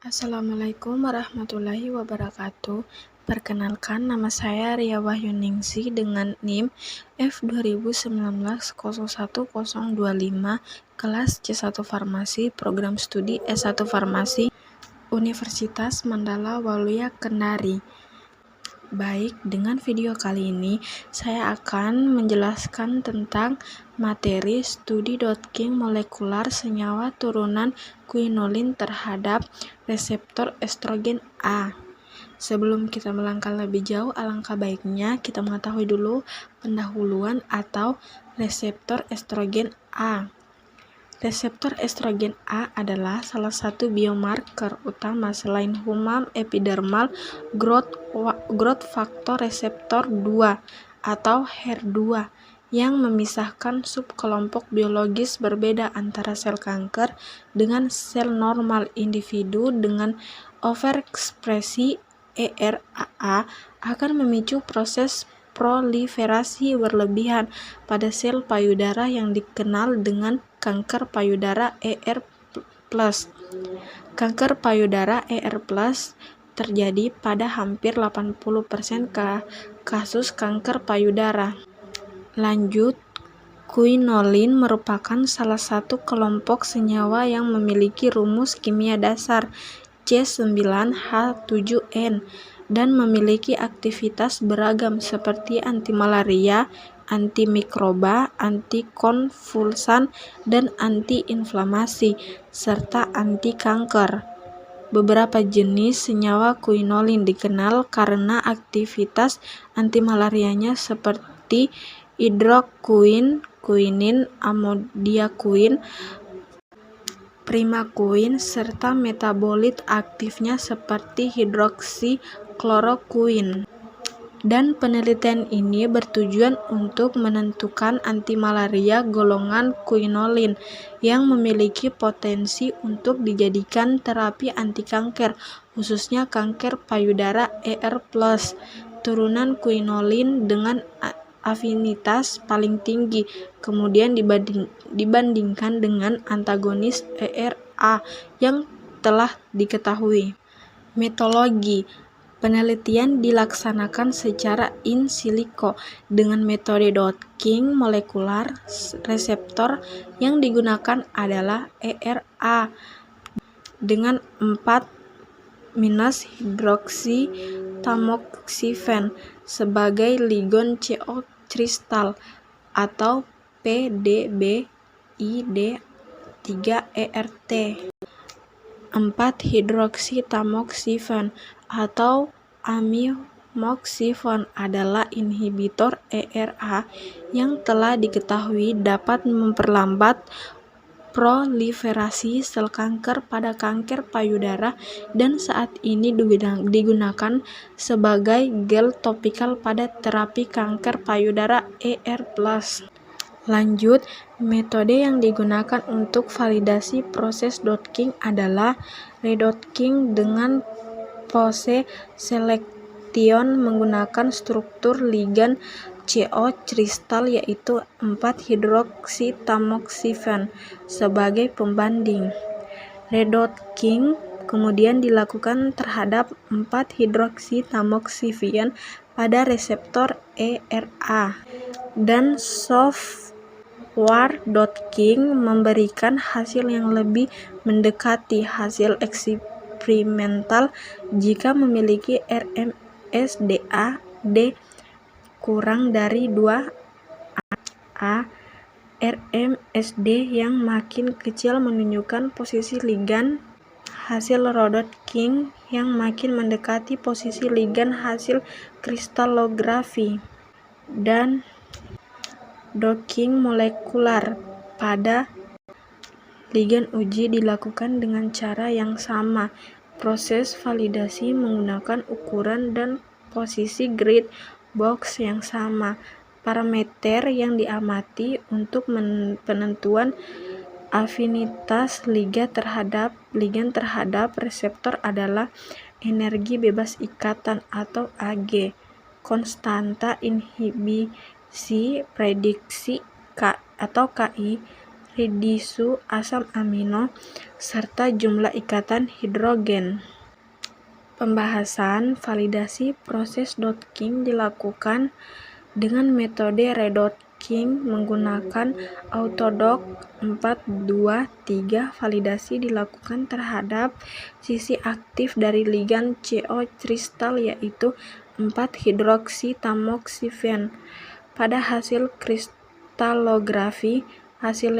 Assalamualaikum warahmatullahi wabarakatuh. Perkenalkan, nama saya Ria Wahyuningsi dengan NIM F2019-01025, kelas C1 Farmasi, program studi S1 Farmasi, Universitas Mandala Waluya Kendari. Baik, dengan video kali ini saya akan menjelaskan tentang materi studi Dodking molekular senyawa turunan quinolin terhadap reseptor estrogen A. Sebelum kita melangkah lebih jauh, alangkah baiknya kita mengetahui dulu pendahuluan atau reseptor estrogen A. Reseptor estrogen A adalah salah satu biomarker utama selain human epidermal growth factor reseptor 2 atau HER2 yang memisahkan subkelompok biologis berbeda antara sel kanker dengan sel normal. Individu dengan overekspresi ERAA akan memicu proses proliferasi berlebihan pada sel payudara yang dikenal dengan kanker payudara ER+. Kanker payudara ER+ terjadi pada hampir 80% kasus kanker payudara. Lanjut, quinolin merupakan salah satu kelompok senyawa yang memiliki rumus kimia dasar C9H7N dan memiliki aktivitas beragam seperti antimalaria, antimikroba, antikonvulsan, dan antiinflamasi, serta anti kanker. Beberapa jenis senyawa quinolin dikenal karena aktivitas antimalarianya seperti hidroquin, quinin, amodiaquin, primaquin, serta metabolit aktifnya seperti hidroksikloroquin. Dan penelitian ini bertujuan untuk menentukan antimalaria golongan quinolin yang memiliki potensi untuk dijadikan terapi anti kanker, khususnya kanker payudara ER+. Turunan quinolin dengan afinitas paling tinggi, kemudian dibandingkan dengan antagonis ERA yang telah diketahui. Metodologi penelitian dilaksanakan secara in silico dengan metode Dodking molekular. Reseptor yang digunakan adalah ERA dengan 4-hidroksitamoxifen sebagai ligon CO kristal atau PDBID3ERT. 4-hidroksitamoxifen atau amimoxifen adalah inhibitor ERA yang telah diketahui dapat memperlambat proliferasi sel kanker pada kanker payudara dan saat ini digunakan sebagai gel topikal pada terapi kanker payudara ER+. Lanjut, metode yang digunakan untuk validasi proses Dodking adalah redodking dengan pose selection menggunakan struktur ligan CO kristal yaitu 4-hidroksitamoxifen sebagai pembanding. Redodking kemudian dilakukan terhadap 4-hidroksitamoxifen pada reseptor ERA dan software Dodking memberikan hasil yang lebih mendekati hasil eksperimental jika memiliki RMSDA D kurang dari 2A. RMSD yang makin kecil menunjukkan posisi ligan hasil Dodking yang makin mendekati posisi ligan hasil kristalografi. Dan Dodking molekular pada ligan uji dilakukan dengan cara yang sama. Proses validasi menggunakan ukuran dan posisi grid box yang sama. Parameter yang diamati untuk penentuan afinitas ligan terhadap reseptor adalah energi bebas ikatan atau Ag, konstanta inhibisi prediksi atau Ki, residu asam amino, serta jumlah ikatan hidrogen. Pembahasan validasi proses docking dilakukan dengan metode redocking menggunakan autodock 4-2-3. Validasi dilakukan terhadap sisi aktif dari ligan CO kristal yaitu 4-hidroksitamoksifen. Pada hasil kristalografi, hasil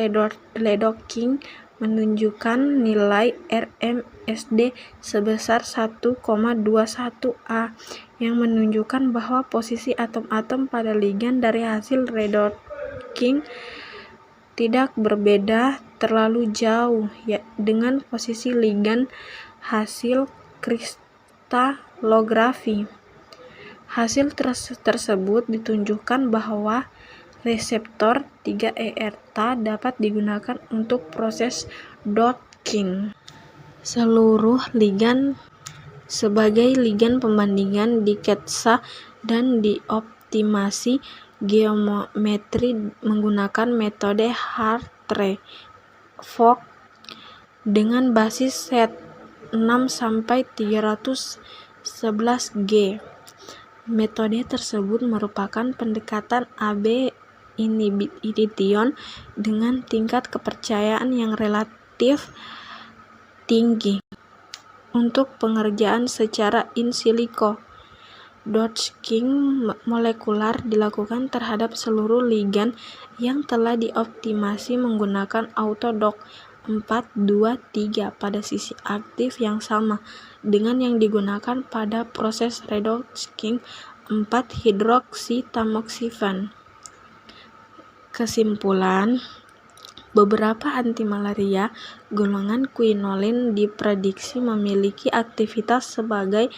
redocking menunjukkan nilai RMSD sebesar 1,21 A yang menunjukkan bahwa posisi atom-atom pada ligan dari hasil redocking tidak berbeda terlalu jauh dengan posisi ligan hasil kristalografi. Hasil tersebut ditunjukkan bahwa reseptor 3-ERTA dapat digunakan untuk proses docking. Seluruh ligan sebagai ligan pembandingan diketsa dan dioptimasi geometri menggunakan metode Hartree-Fock dengan basis set 6-311G. Metode tersebut merupakan pendekatan AB inhibition dengan tingkat kepercayaan yang relatif tinggi. Untuk pengerjaan secara in silico, docking molekular dilakukan terhadap seluruh ligan yang telah dioptimasi menggunakan autodock 4-2-3 pada sisi aktif yang sama dengan yang digunakan pada proses redocking 4-hidroksitamoksifen. Kesimpulan, beberapa antimalaria golongan quinolin diprediksi memiliki aktivitas sebagai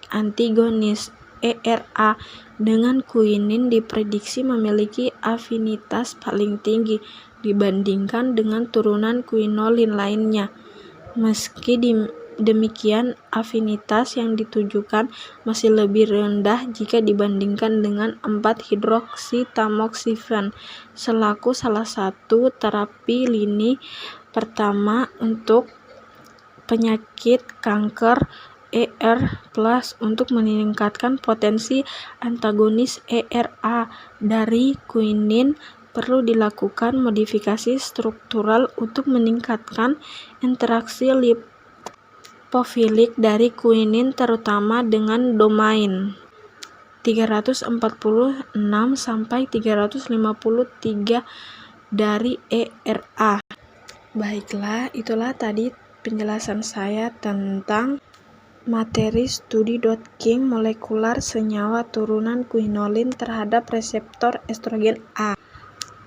antagonis ERA, dengan quinin diprediksi memiliki afinitas paling tinggi dibandingkan dengan turunan quinolin lainnya. Meski demikian, afinitas yang ditujukan masih lebih rendah jika dibandingkan dengan 4-hidroksitamoksifen selaku salah satu terapi lini pertama untuk penyakit kanker ER+. Untuk meningkatkan potensi antagonis ERA dari quinin, perlu dilakukan modifikasi struktural untuk meningkatkan interaksi lipofilik dari quinin terutama dengan domain 346-353 dari ERA. Baiklah, itulah tadi penjelasan saya tentang materi studi docking molekular senyawa turunan quinolin terhadap reseptor estrogen A.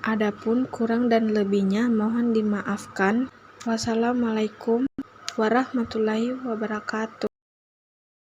Adapun kurang dan lebihnya mohon dimaafkan. Wassalamualaikum warahmatullahi wabarakatuh.